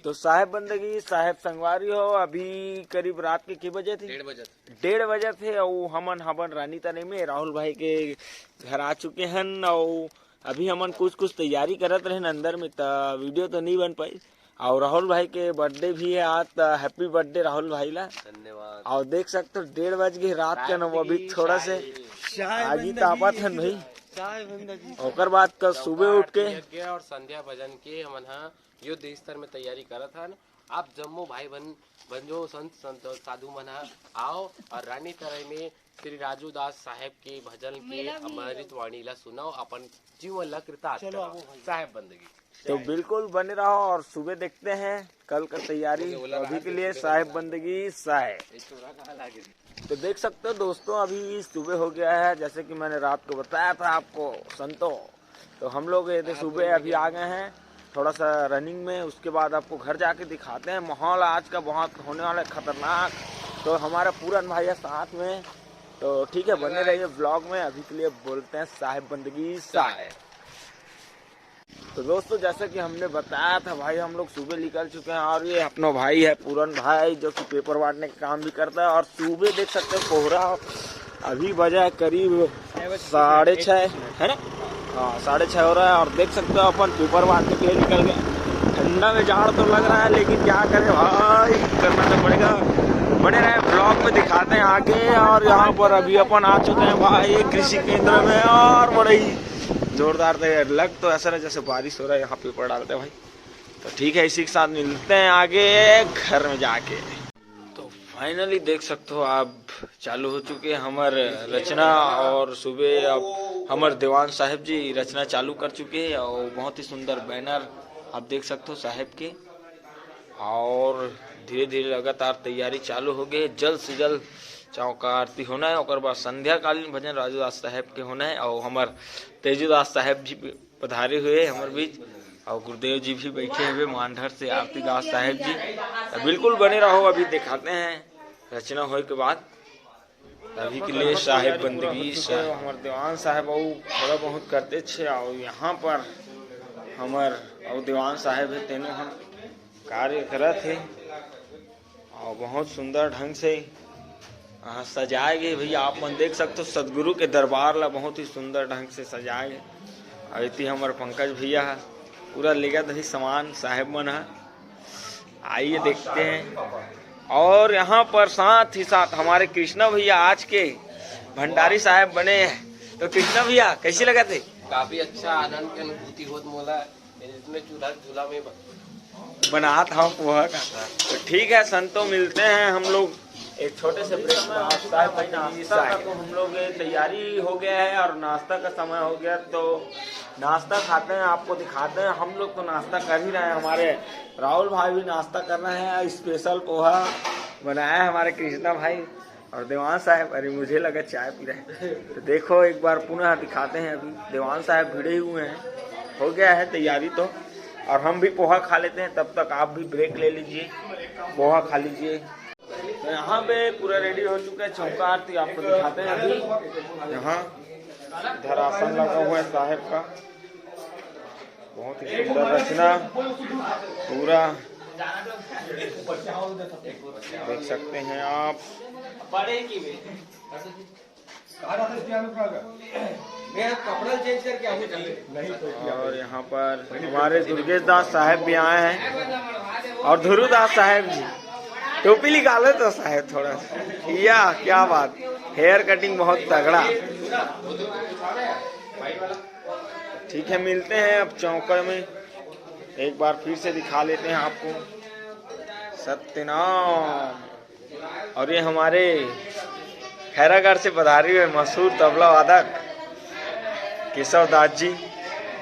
तो साहेब बंदगी साहेब संगवारी हो। अभी करीब रात के कितने बजे थे? 1:30 बजे थे। और हमन रानी तने में राहुल भाई के घर आ चुके हैं। और अभी हमन कुछ तैयारी करत रहे अंदर में, तो वीडियो तो नहीं बन पाई। और राहुल भाई के बर्थडे भी है आज, तो हैप्पी बर्थडे राहुल भाई ला, धन्यवाद। और देख सकते हो 1:30 बज गए रात के न, अभी थोड़ा से आगे तापा था भाई। और बाद कल सुबह उठ के और संध्या भजन के हमन युद्ध स्तर में तैयारी करत हन। आप जम्मो भाई बन जो संत साधु मन आओ और रानी तरह में श्री राजू दास साहेब के भजन के अमृत वाणी ला सुनाओ, अपन जीवन ला कृतार्थ करो साहेब बंदगी। तो बिल्कुल बने रहो और सुबह देखते हैं कल का तैयारी। अभी के लिए साहेब बंदगी साहेब। तो देख सकते हो दोस्तों, अभी सुबह हो गया है, जैसे कि मैंने रात को बताया था आपको संतो। तो हम लोग सुबह अभी आ गए हैं थोड़ा सा रनिंग में। उसके बाद आपको घर जाके दिखाते हैं। माहौल आज का बहुत होने वाला है खतरनाक। तो हमारा पूरन भाई है साथ में, तो ठीक है बने रहिए ब्लॉग में। अभी के लिए बोलते हैं साहेब बंदगी साहेब। तो दोस्तों जैसे कि हमने बताया था भाई, हम लोग सुबह निकल चुके हैं। और ये अपना भाई है पूरन भाई, जो कि पेपर बांटने का काम भी करता है। और सुबह देख सकते हो कोहरा अभी बजा है करीब 6:30 है ना। हाँ 6:30 हो रहा है। और देख सकते हो अपन पेपर बांटने के लिए निकल गए। ठंडा में जाड़ तो लग रहा है, लेकिन क्या करें भाई, करना तो पड़ेगा। बने रहे ब्लॉग में दिखाते हैं आगे। और यहाँ पर अभी अपन आ चुके हैं भाई कृषि केंद्र में। और बड़े ही जोरदार लग तो ऐसा है जैसे बारिश हो रहा है। यहाँ पेपर डालते हैं भाई। तो ठीक है, इसी के साथ मिलते हैं आगे घर में जाके। तो फाइनली देख सकते हो आप चालू हो चुके हैं हमार रचना। और सुबह अब हमारे दीवान साहब जी रचना चालू कर चुके हैं। और बहुत ही सुंदर बैनर आप देख सकते हो साहब के। और धीरे धीरे लगातार तैयारी चालू हो गई। जल्द से जल्द चौका आरती होना है। और बाद संध्या कालीन भजन राजूदास साहब के होना है। और हमार तेजूदास साहब जी पधारे हुए हमारे बीच। और गुरुदेव जी भी बैठे हुए मानधर से आरती दास साहब जी। तो बिल्कुल बने रहो, अभी दिखाते हैं रचना होने के बाद। अभी के लिए साहेब बंदगी हमारे दीवान साहब थोड़ा बहुत करते थे। और यहाँ पर हमार और दीवान साहब है तीनों हम कार्य करते थे। और बहुत सुंदर ढंग से सजाए गए भैया। आप मन देख सकते हो सदगुरु के दरबार ला बहुत ही सुंदर ढंग से सजाए गए। और इतनी हमारे पंकज भैया है पूरा लेगा दही सामान साहेब मन है। आइए देखते हैं। और यहाँ पर साथ ही साथ हमारे कृष्णा भैया आज के भंडारी साहब बने हैं। तो कृष्णा भैया कैसे लगा थे? काफी अच्छा आनंद की अनुभूति होत मोला। इसमें झूला में बना था पोहा का। तो ठीक है संतो, मिलते हैं हम लोग एक छोटे से ब्रेक में। नाश्ता का तो हम लोग तैयारी हो गया है और नाश्ता का समय हो गया। तो नाश्ता खाते हैं, आपको दिखाते हैं। हम लोग तो नाश्ता कर ही रहे हैं। हमारे राहुल भाई भी नाश्ता कर रहे हैं। स्पेशल पोहा बनाया है हमारे कृष्णा भाई। और दीवान साहब, अरे मुझे लगा चाय पी रहे हैं। तो देखो एक बार पुनः दिखाते हैं। अभी दीवान साहब भिड़े हुए हैं, हो गया है तैयारी तो। और हम भी पोहा खा लेते हैं, तब तक आप भी ब्रेक ले लीजिए, पोहा खा लीजिए। तो यहाँ पे पूरा रेडी हो चुका है। चौका आरती आपको दिखाते हैं। अभी यहाँ इधर आसन लगा हुआ है साहेब का, बहुत ही सुंदर रचना पूरा देख सकते हैं आप। और यहाँ पर हमारे दुर्गेश दास साहेब भी आए हैं। और ध्रुवदास साहेब जी, टोपी निकालो तो साहेब थोड़ा सा। या क्या बात, हेयर कटिंग बहुत तगड़ा। ठीक है, मिलते हैं अब चौकर में। एक बार फिर से दिखा लेते हैं आपको सत्यनाम। और ये हमारे खैरागढ़ से पधारी हुए मशहूर तबला वादक केशव दास जी,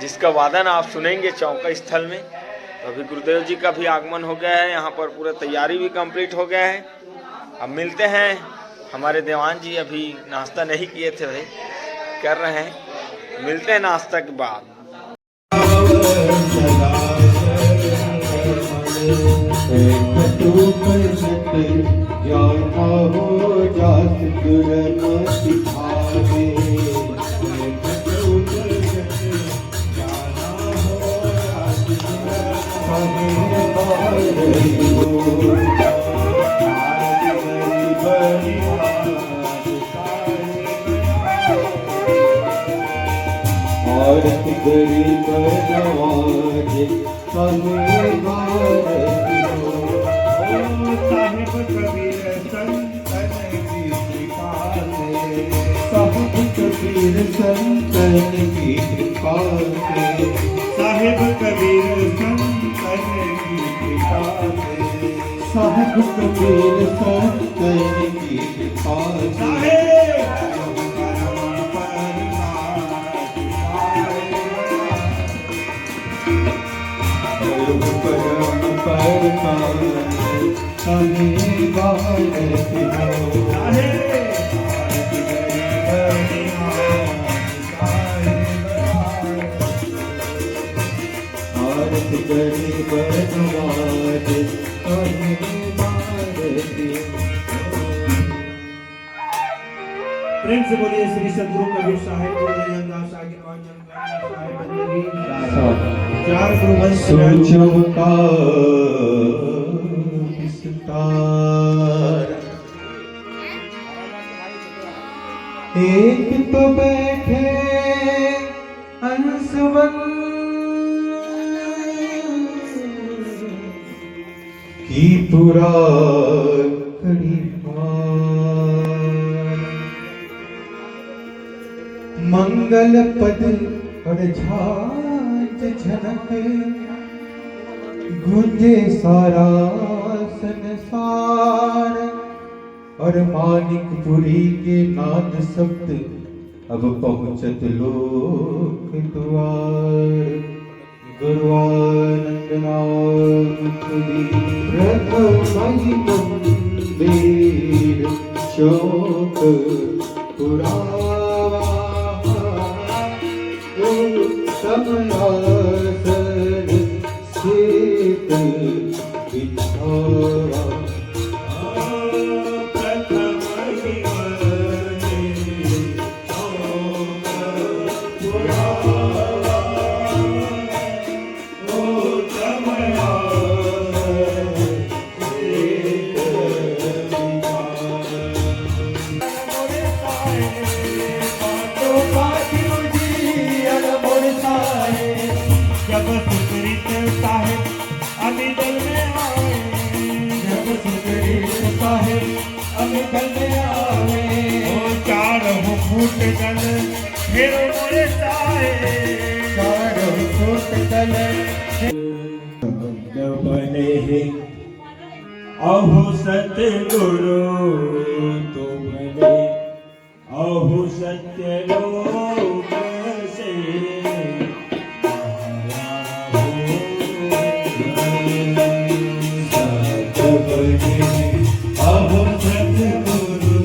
जिसका वादन आप सुनेंगे चौका स्थल में। तो अभी गुरुदेव जी का भी आगमन हो गया है। यहाँ पर पूरा तैयारी भी कंप्लीट हो गया है। अब मिलते हैं। हमारे देवान जी अभी नाश्ता नहीं किए थे भाई, कर रहे हैं। मिलते हैं नाश्ता के बाद। आरती गरीब नवाज साहेब आरती हो। साहेब कबीर संतन की कृपा से, साहेब कबीर संतन की कृपा से, साहेब कबीर संतन की कृपा से, साहेब कबीर संतन की कृपा से। प्रेम से बोलिए श्री सदगुरु कबीर साहिब गुरुदास आगे चार गुरुवंश का विस्तार। एक तो बैठे अंशवन की पुरा कड़ी मंगल पद और झांझ झनक गूंजे सारा संसार। और मानिकपुरी के नाद शब्द अब पहुंचत लोक द्वार। गुरुआनंद नाथ प्रथम मंदिर शोक पुरावा समयासन शीत बिछावा। बने अहो सतगुरु तुमने अहो सत्य लोक से अहो सतगुरु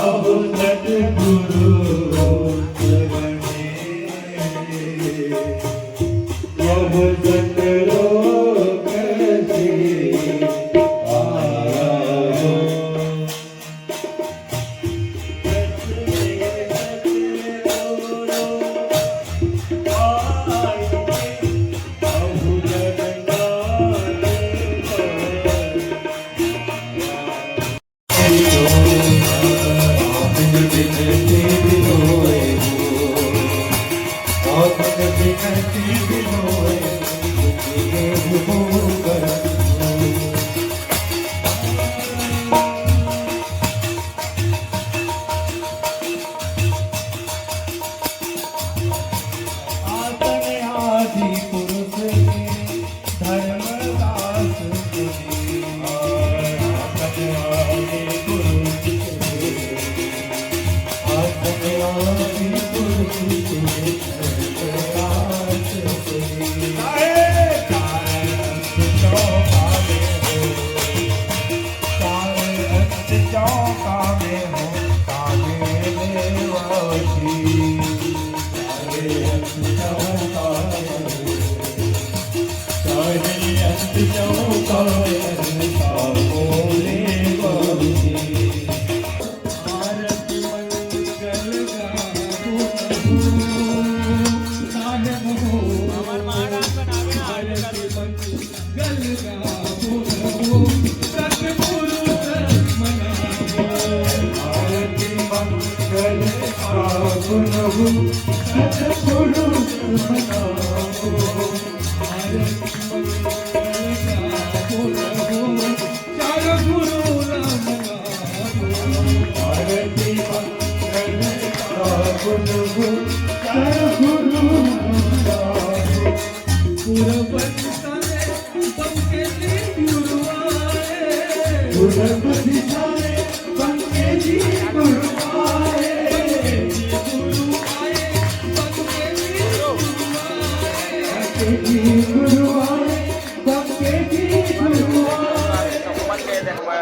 अहो सतगुरु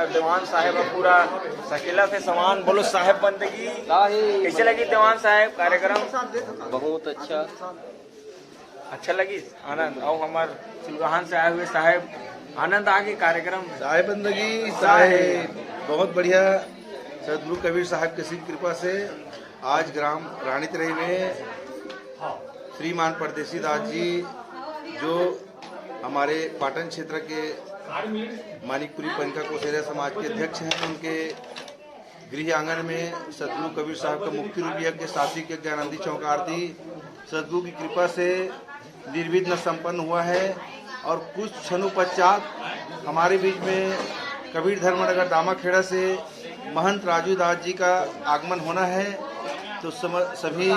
दीवान साहब पूरा शकीला से सामान बोलो साहेब बंदगी कैसे लगी दीवान साहब कार्यक्रम? बहुत अच्छा लगी आनंद। और हमारे सिलवाहन से आए हुए साहेब आनंद आगे कार्यक्रम साहेब बंदगी साहेब बहुत बढ़िया। सदगुरु कबीर साहब की सिद्ध कृपा से आज ग्राम रानी तराई में श्रीमान परदेसी दास जी जो हमारे पाटन क्षेत्र के मानिकपुरी पंका कोसेरा समाज के अध्यक्ष हैं, उनके गृह आंगन में सदगुरु कबीर साहब का मुक्ति रूप यज्ञ सात्विक यज्ञ आनंदी चौक आरती सदगुरु की कृपा से निर्विघ्न संपन्न हुआ है। और कुछ क्षणों पश्चात हमारे बीच में कबीर धर्मनगर दामाखेड़ा से महंत राजू दास जी का आगमन होना है। तो सभी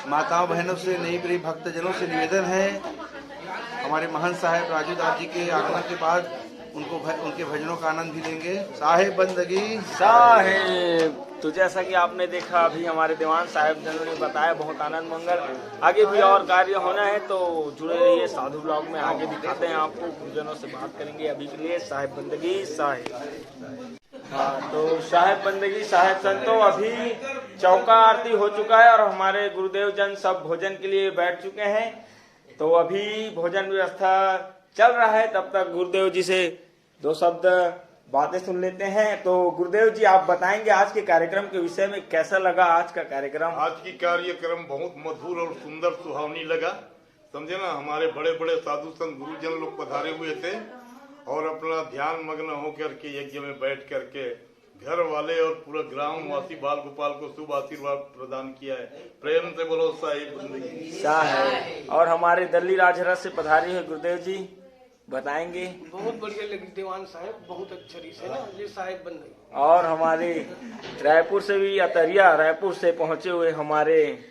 माताओं बहनों से नई प्रिय भक्तजनों से निवेदन है, हमारे महंत साहब राजू दास जी के आगमन के बाद उनके भजनों का आनंद भी लेंगे। साहेब बंदगी साहेब। तो जैसा कि आपने देखा अभी हमारे दीवान साहब जनों ने बताया बहुत आनंद मंगल। आगे भी और कार्य होना है तो जुड़े रहिए साधु ब्लॉग में, आगे दिखाते हैं आपको, गुरुजनों से बात करेंगे। अभी के लिए साहेब बंदगी साहेब। हाँ तो साहेब बंदगी साहेब संतो अभी चौका आरती हो चुका है और हमारे गुरुदेव जन सब भोजन के लिए बैठ चुके हैं। तो अभी भोजन व्यवस्था चल रहा है, तब तक गुरुदेव जी से दो शब्द बातें सुन लेते हैं। तो गुरुदेव जी आप बताएंगे आज के कार्यक्रम के विषय में, कैसा लगा आज का कार्यक्रम? आज की कार्यक्रम बहुत मधुर और सुंदर सुहावनी लगा, समझे ना। हमारे बड़े बड़े साधु संत गुरुजन लोग पधारे हुए थे और अपना ध्यान मग्न होकर के यज्ञ में बैठ करके घर वाले और पूरा ग्राम वासी बाल गोपाल को शुभ आशीर्वाद प्रदान किया है। प्रेम से बोलो साहिब बंदगी साहेब। और हमारे दिल्ली राजहरा से पधारी है गुरुदेव जी, बताएंगे? बहुत बढ़िया लगी दीवान साहब, बहुत अच्छा रीस ना ये साहेब बंदगी। और हमारे रायपुर से भी अतरिया रायपुर से पहुंचे हुए हमारे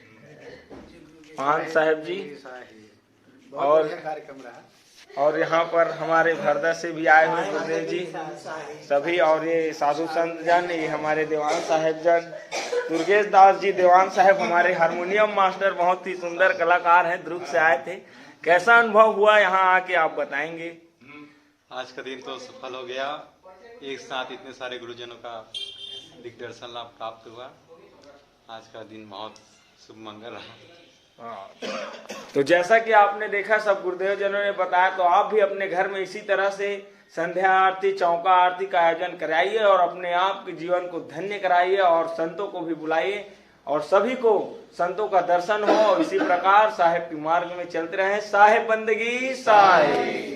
महंत साहब जी, और कार्यक्रम रहा। और यहाँ पर हमारे भरदा से भी आए हुए गुरुदेव जी सभी, और ये साधु संत जन, ये हमारे दीवान साहेब जन, दुर्गेश दास जी दीवान साहब हमारे हारमोनियम मास्टर, बहुत ही सुंदर कलाकार हैं, दुर्ग से आए थे। कैसा अनुभव हुआ यहाँ आके आप बताएंगे? आज का दिन तो सफल हो गया, एक साथ इतने सारे गुरुजनों का दिग्दर्शन लाभ प्राप्त हुआ। आज का दिन बहुत शुभ मंगल रहा। तो जैसा कि आपने देखा सब गुरुदेव जनों ने बताया, तो आप भी अपने घर में इसी तरह से संध्या आरती चौका आरती का आयोजन कराइए और अपने आप के जीवन को धन्य कराइए और संतों को भी बुलाइए और सभी को संतों का दर्शन हो और इसी प्रकार साहेब के मार्ग में चलते रहें। साहेब बंदगी साहेब।